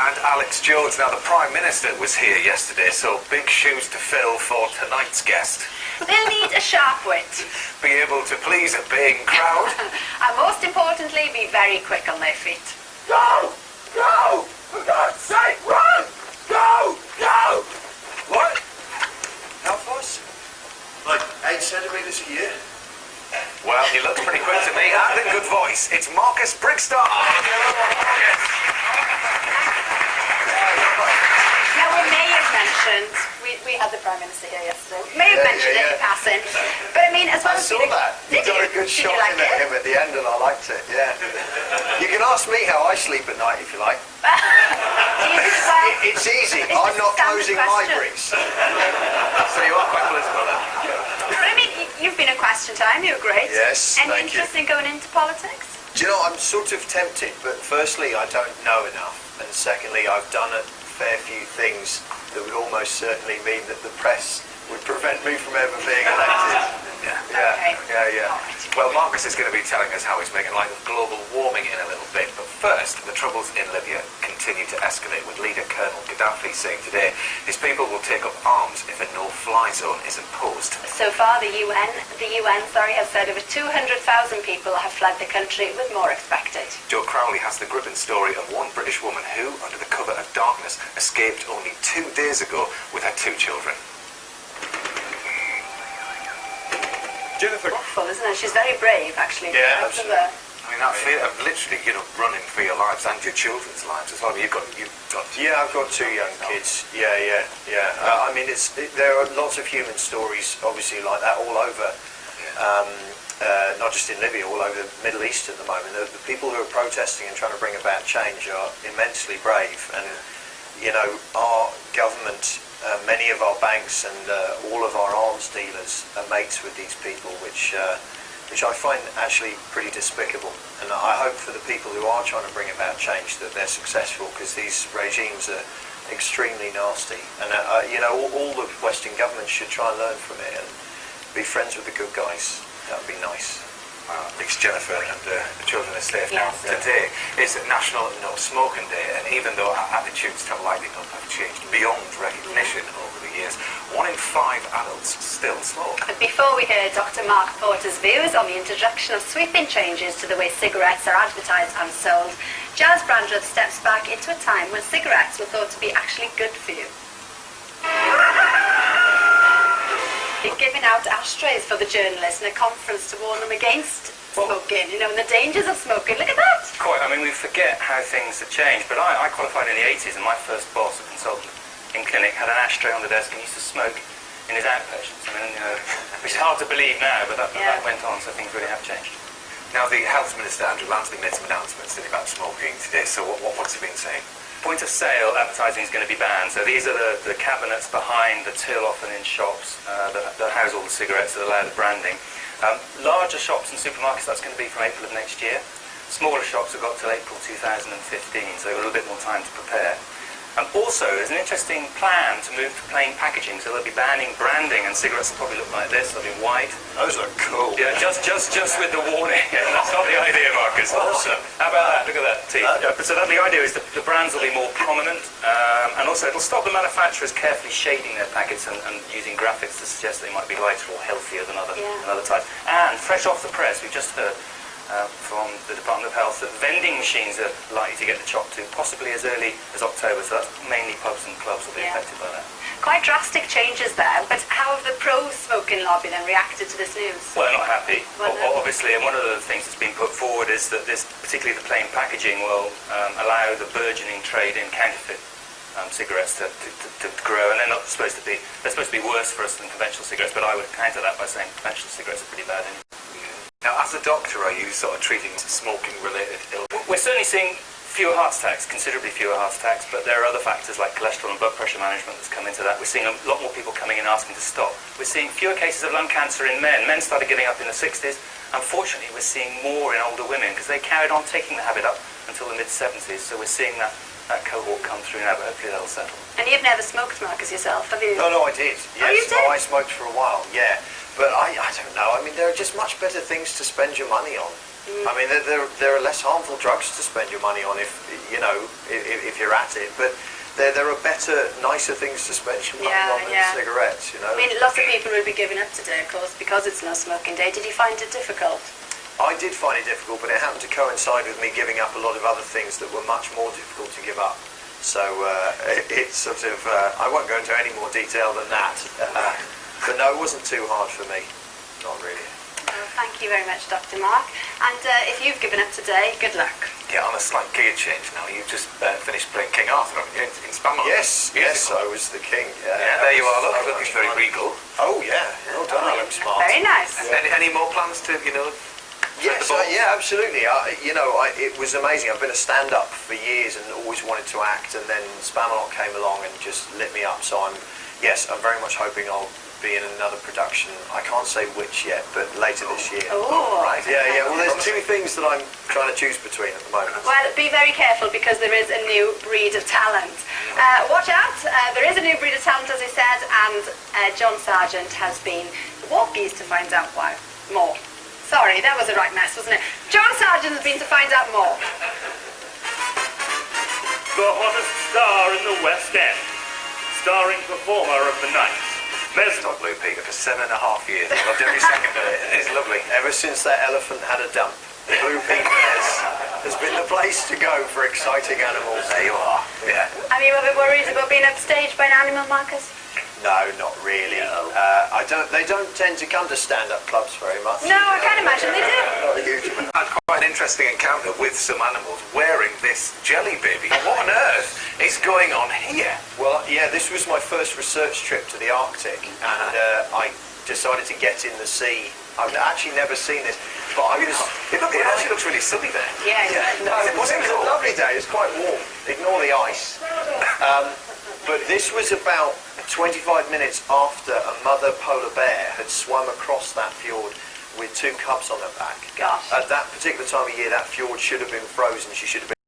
and Alex Jones. Now, the Prime Minister was here yesterday, so big shoes to fill for tonight's guest. They'll need a sharp wit. Be able to please a baying crowd. And most importantly, be very quick on their feet. Go! Go! For God's sake, run! Go! Go! What? How fast? Like 8 centimetres a year? Well, he looks pretty quick to me, and in good voice. It's Marcus Brigstocke. Now, we may have mentioned, we had the Prime Minister here yesterday, we may have mentioned it in passing, but I mean, as well I as saw that. You got a good shot like in at him at the end, and I liked it, yeah. You can ask me how I sleep at night, if you like. It's easy. I'm not closing my briefs. So you are quite political then? I mean, you've been in Question Time, you were great. Yes, Any thank you. interest in going into politics? Do you know, I'm sort of tempted, but firstly, I don't know enough, and secondly, I've done a fair few things that would almost certainly mean that the press would prevent me from ever being elected. Yeah. Well, Marcus is going to be telling us how he's making light of global warming in a little bit, but first, the troubles in Libya continue to escalate, with leader Colonel Gaddafi saying today his people will take up arms if a no-fly zone is imposed. So far, the UN has said over 200,000 people have fled the country, with more expected. Joe Crowley has the gripping story of one British woman who, under the cover of darkness, escaped only 2 days ago with her 2 children. Jennifer. Awful, isn't it? She's very brave, actually. Yeah, absolutely. I mean, that fear of literally, running for your lives and your children's lives as well. You've got. Yeah, I've got 2 young kids. Yeah. I mean, there are lots of human stories, obviously, like that all over. Not just in Libya, all over the Middle East at the moment. The people who are protesting and trying to bring about change are immensely brave, and our government, many of our banks and all of our arms dealers are mates with these people, which I find actually pretty despicable. And I hope for the people who are trying to bring about change that they're successful, because these regimes are extremely nasty. And all the Western governments should try and learn from it and be friends with the good guys. That would be nice. Thanks, Jennifer, and the children are safe now. Yes. Today is National No Smoking Day, and even though our attitudes to lighting up have changed beyond recognition over the years, 1 in 5 adults still smoke. But before we hear Dr. Mark Porter's views on the introduction of sweeping changes to the way cigarettes are advertised and sold, Giles Brandreth steps back into a time when cigarettes were thought to be actually good for you. They're giving out ashtrays for the journalists in a conference to warn them against smoking, and the dangers of smoking. Look at that! Quite, I mean, we forget how things have changed, but I qualified in the 80s, and my first boss, a consultant in clinic, had an ashtray on the desk and used to smoke in his outpatients. I mean, which is hard to believe now, but that went on, so things really have changed. Now, the Health Minister, Andrew Lansley, made some announcements about smoking today, so what's he been saying? Point of sale advertising is going to be banned. So these are the cabinets behind the till, often in shops, that house all the cigarettes that allow the branding. Larger shops and supermarkets, that's going to be from April of next year. Smaller shops have got till April 2015, so they've got a little bit more time to prepare. Also, there's an interesting plan to move to plain packaging, so they'll be banning branding, and cigarettes will probably look like this. They'll be white. Those look cool. Yeah, just with the warning. That's not the idea, Marcus. Awesome. How about that? Look at that teeth. So the idea is the brands will be more prominent, and also it'll stop the manufacturers carefully shading their packets and using graphics to suggest they might be lighter or healthier than other types. And fresh off the press, we've just heard from the Department of Health that vending machines are likely to get the chop to possibly as early as October, so that's mainly pubs and clubs will be affected by that. Quite drastic changes there, but how have the pro-smoking lobby then reacted to this news? Well, they're not happy, obviously, and one of the things that's been put forward is that this, particularly the plain packaging, will allow the burgeoning trade in counterfeit cigarettes to grow, and they're supposed to be worse for us than conventional cigarettes, but I would counter that by saying conventional cigarettes are pretty bad anyway. Now, as a doctor, are you sort of treating smoking-related illness? We're certainly seeing fewer heart attacks, considerably fewer heart attacks, but there are other factors like cholesterol and blood pressure management that's come into that. We're seeing a lot more people coming in asking to stop. We're seeing fewer cases of lung cancer in men. Men started getting up in the 60s. Unfortunately, we're seeing more in older women because they carried on taking the habit up until the mid-70s, so we're seeing that cohort come through now, but hopefully that'll settle. And you've never smoked, Marcus, yourself, have you? No, I did. Yes. Oh, you did? I smoked for a while, yeah. But I don't know. I mean, there are just much better things to spend your money on. I mean, there are less harmful drugs to spend your money on if you're at it, but there are better, nicer things to spend your money on than cigarettes, I mean, lots of people will be giving up today, of course, because it's no smoking day. Did you find it difficult? I did find it difficult, but it happened to coincide with me giving up a lot of other things that were much more difficult to give up. So it's sort of, I won't go into any more detail than that. But no, it wasn't too hard for me. Not really. Well, thank you very much, Dr. Mark. And if you've given up today, good luck. Yeah, on a slight gear change now. You've just finished playing King Arthur, haven't you, in Spammer? Yes, I was the king. Yeah, there you are. Looking very regal. Oh yeah, well done, Alan Smart. Very nice. Any more plans to, Yes, yeah, absolutely. It was amazing. I've been a stand-up for years and always wanted to act, and then Spamalot came along and just lit me up. So I'm very much hoping I'll be in another production. I can't say which yet, but later this year. Oh, right. Yeah. Well, there's two things that I'm trying to choose between at the moment. Well, be very careful because there is a new breed of talent. Watch out. There is a new breed of talent, as I said, and John Sargent has been to Walkies to find out why. More. Sorry, that was the right mess, wasn't it? John Sargent has been to find out more. The hottest star in the West End, starring performer of the night. Brigstocke Blue Peter for 7.5 years. I loved every second of it. It's lovely. Ever since that elephant had a dump, Blue Peak has been the place to go for exciting animals. There you are. Yeah. Are you a bit worried about being upstaged by an animal, Marcus? No, not really. No. They don't tend to come to stand-up clubs very much. No, I can't imagine they do. Not a huge amount. I had quite an interesting encounter with some animals wearing this jelly baby. What on earth is going on here? Well, yeah, this was my first research trip to the Arctic, and I decided to get in the sea. I've actually never seen this, but I was... It actually looks really sunny there. Yeah. No, it was a lovely day. It was quite warm. Ignore the ice. But this was about 25 minutes after a mother polar bear had swum across that fjord with 2 cubs on her back. Gosh. At that particular time of year, that fjord should have been frozen. She should have been